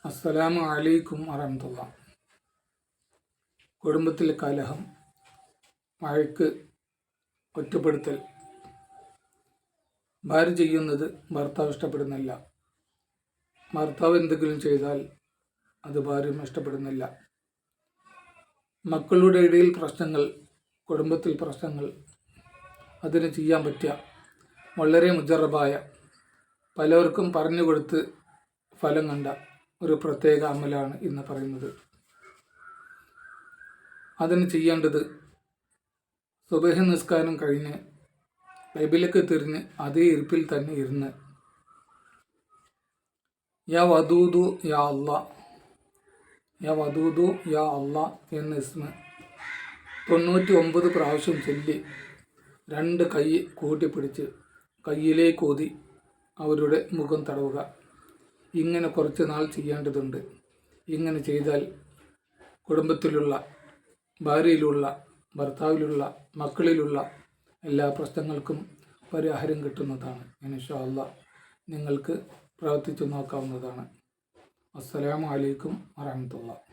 അസ്സലാമു അലൈക്കും വറഹ്മത്തുള്ളാഹി. കുടുംബത്തിൽ കലഹം, വഴക്ക്, ഒറ്റപ്പെടുത്തൽ. ഭാര്യ ചെയ്യുന്നത് ഭർത്താവ് ഇഷ്ടപ്പെടുന്നില്ല. ഭർത്താവ് എന്തെങ്കിലും ചെയ്താൽ അത് ഭാര്യയും ഇഷ്ടപ്പെടുന്നില്ല. മക്കളുടെ ഇടയിൽ പ്രശ്നങ്ങൾ, കുടുംബത്തിൽ പ്രശ്നങ്ങൾ. അതിന് ചെയ്യാൻ പറ്റിയ വളരെ മുജറബായ, പലർക്കും പറഞ്ഞു കൊടുത്ത് ഫലം കണ്ട ഒരു പ്രത്യേക അമലാണ് ഇന്ന് പറയുന്നത്. അതിന് ചെയ്യേണ്ടത്, സുബഹി നിസ്കാരം കഴിഞ്ഞ് ബൈബിലേക്ക് തിരിഞ്ഞ് അതേ ഇരിപ്പിൽ തന്നെ ഇരുന്ന് യാ വദൂദു യാ അല്ലാ, യാ വദൂദു യാ അല്ലാ എന്ന ഇസ്മ 99 പ്രാവശ്യം ചൊല്ലി 2 കൈ കൂട്ടിപ്പിടിച്ച് കയ്യിലേക്ക് ഊതി അവരുടെ മുഖം തടവുക. ഇങ്ങനെ കുറച്ച് നാൾ ചെയ്യേണ്ടതുണ്ട്. ഇങ്ങനെ ചെയ്താൽ കുടുംബത്തിലുള്ള, ഭാര്യയിലുള്ള, ഭർത്താവിലുള്ള, മക്കളിലുള്ള എല്ലാ പ്രശ്നങ്ങൾക്കും പരിഹാരം കിട്ടുന്നതാണ്. ഇൻഷാ അല്ലാഹ് നിങ്ങൾക്ക് പ്രവർത്തിച്ചു നോക്കാവുന്നതാണ്. അസ്സലാമു അലൈക്കും വറഹ്മത്തുള്ളാഹി.